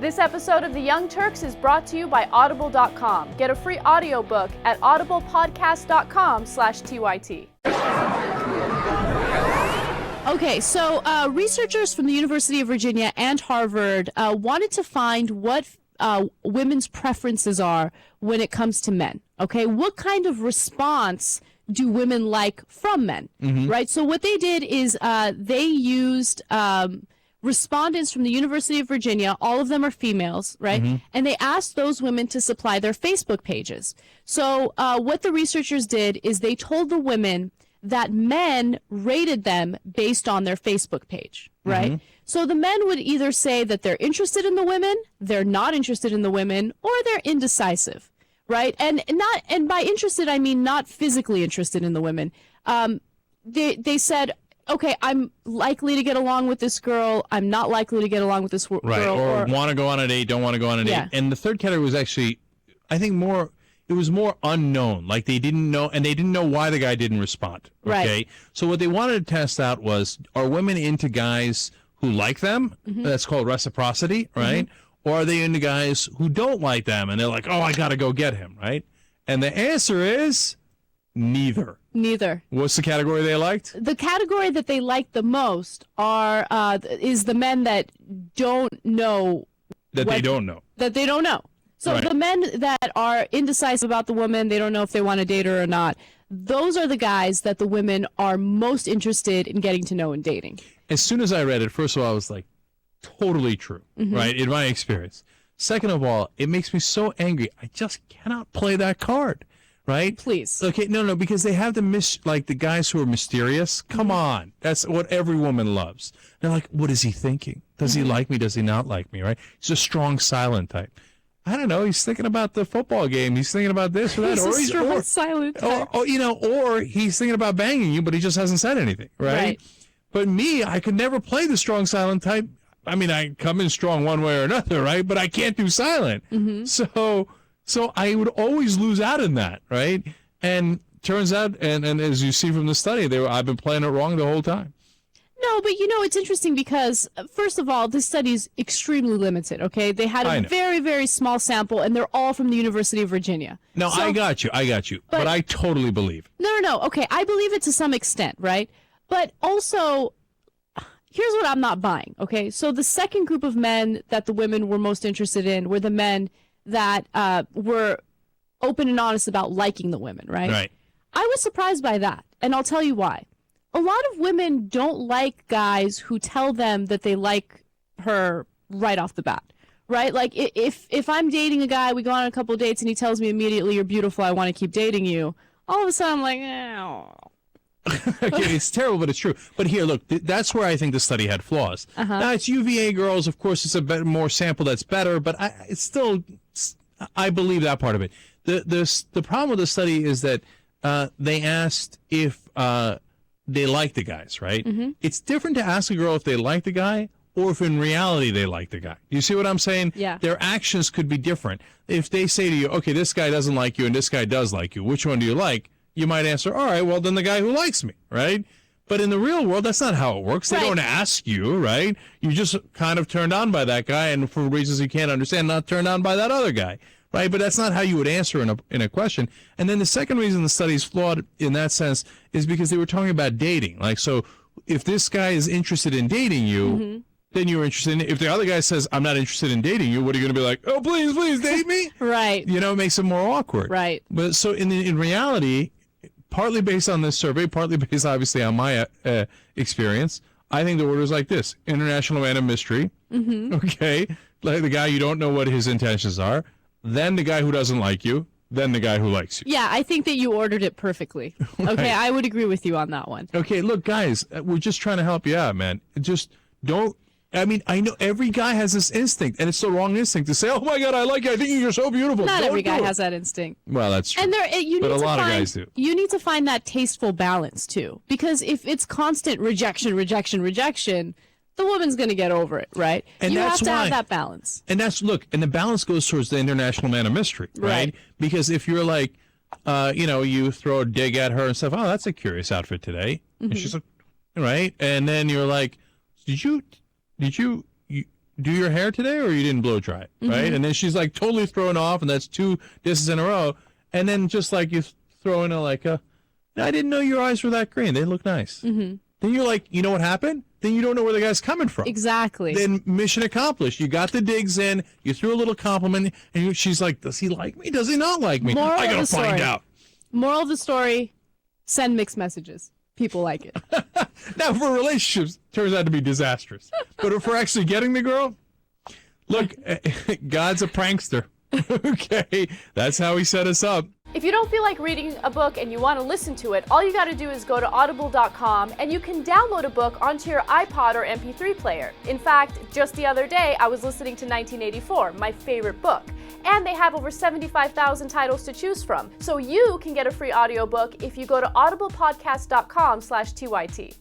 This episode of The Young Turks is brought to you by Audible.com. Get a free audiobook at audiblepodcast.com/TYT. Okay, so researchers from the University of Virginia and Harvard wanted to find what women's preferences are when it comes to men. Okay, what kind of response do women like from men, right? So what they did is they used respondents from the University of Virginia. All of them are females, right? And they asked those women to supply their Facebook pages. So what the researchers did is they told the women that men rated them based on their Facebook page, right? So the men would either say that they're interested in the women, they're not interested in the women, or they're indecisive, right? And by interested, I mean not physically interested in the women. They said, okay, I'm likely to get along with this girl, I'm not likely to get along with this girl. Right, or want to go on a date, don't want to go on a date. And the third category was actually, I think it was more unknown. Like they didn't know, and they didn't know why the guy didn't respond. Okay, Right. So what they wanted to test out was, are women into guys who like them? That's called reciprocity, right? Or are they into guys who don't like them, and they're like, oh, I got to go get him, right? And the answer is neither. Neither. What's the category they liked? The category that they liked the most is the men that don't know. They don't know. That they don't know. So Right. the men that are indecisive about the woman, they don't know if they want to date her or not, those are the guys that the women are most interested in getting to know and dating. As soon as I read it, first of all, I was like, totally true, right, in my experience. Second of all, it makes me so angry. I just cannot play that card, right? Please. Okay, no, because they have the guys who are mysterious. Come on. That's what every woman loves. They're like, what is he thinking? Does he like me? Does he not like me, right? He's a strong, silent type. I don't know. He's thinking about the football game. He's thinking about this or that. Silent. Or he's thinking about banging you, but he just hasn't said anything, right? But me, I could never play the strong, silent type. I mean, I come in strong one way or another, right? But I can't do silent. So I would always lose out in that, right? And turns out, and as you see from the study, I've been playing it wrong the whole time. No, but it's interesting because, first of all, this study is extremely limited, okay? They had a very, very small sample, and they're all from the University of Virginia. No, so, I got you. But I totally believe. No. Okay, I believe it to some extent, right? But also, here's what I'm not buying, okay? So the second group of men that the women were most interested in were the men that were open and honest about liking the women, right? Right. I was surprised by that, and I'll tell you why. A lot of women don't like guys who tell them that they like her right off the bat, right? Like if I'm dating a guy, we go on a couple of dates, and he tells me immediately, "You're beautiful, I want to keep dating you." All of a sudden, I'm like, oh. Okay, it's terrible, but it's true. But here, look, that's where I think the study had flaws. Now, it's UVA girls. Of course, it's a bit more sample that's better, but I believe that part of it. The problem with the study is that they asked if they like the guys, right? It's different to ask a girl if they like the guy or if in reality they like the guy. You see what I'm saying? Yeah. Their actions could be different. If they say to you, okay, this guy doesn't like you and this guy does like you, which one do you like? You might answer, all right, well, then the guy who likes me, right? But in the real world, that's not how it works. They don't ask you, right? You just kind of turned on by that guy, and for reasons you can't understand, not turned on by that other guy, right? But that's not how you would answer in a question. And then the second reason the study is flawed in that sense is because they were talking about dating. Like, so if this guy is interested in dating you, then you're interested in it. If the other guy says, I'm not interested in dating you, what are you going to be like, oh, please date me? Right. You know, it makes it more awkward. Right. But so in reality, partly based on this survey, partly based obviously on my experience, I think the order is like this: international man of mystery, okay, like the guy you don't know what his intentions are, then the guy who doesn't like you, then the guy who likes you. Yeah, I think that you ordered it perfectly. Okay, I would agree with you on that one. Okay, look, guys, we're just trying to help you out, man. Just don't. I mean, I know every guy has this instinct, and it's the wrong instinct to say, "Oh my God, I like you. I think you're so beautiful." Not every guy has that instinct. Well, that's true. And but a lot of guys do. You need to find that tasteful balance too, because if it's constant rejection, the woman's going to get over it, right? And you that's have to why, have that balance. And the balance goes towards the international man of mystery, right? Because if you're like, you throw a dig at her and stuff, oh, that's a curious outfit today, and she's like, right, and then you're like, did you do your hair today or you didn't blow dry it, right? And then she's like totally thrown off, and that's 2 disses in a row. And then just like you throw in I didn't know your eyes were that green. They look nice. Then you're like, you know what happened? Then you don't know where the guy's coming from. Exactly. Then mission accomplished. You got the digs in. You threw a little compliment, and she's like, does he like me? Does he not like me? I got to find out. Moral of the story, send mixed messages. People like it. Now, for relationships, turns out to be disastrous. But if we're actually getting the girl, look, God's a prankster. Okay, that's how he set us up. If you don't feel like reading a book and you want to listen to it, all you got to do is go to audible.com and you can download a book onto your iPod or MP3 player. In fact, just the other day, I was listening to 1984, my favorite book. And they have over 75,000 titles to choose from. So you can get a free audiobook if you go to audiblepodcast.com/TYT.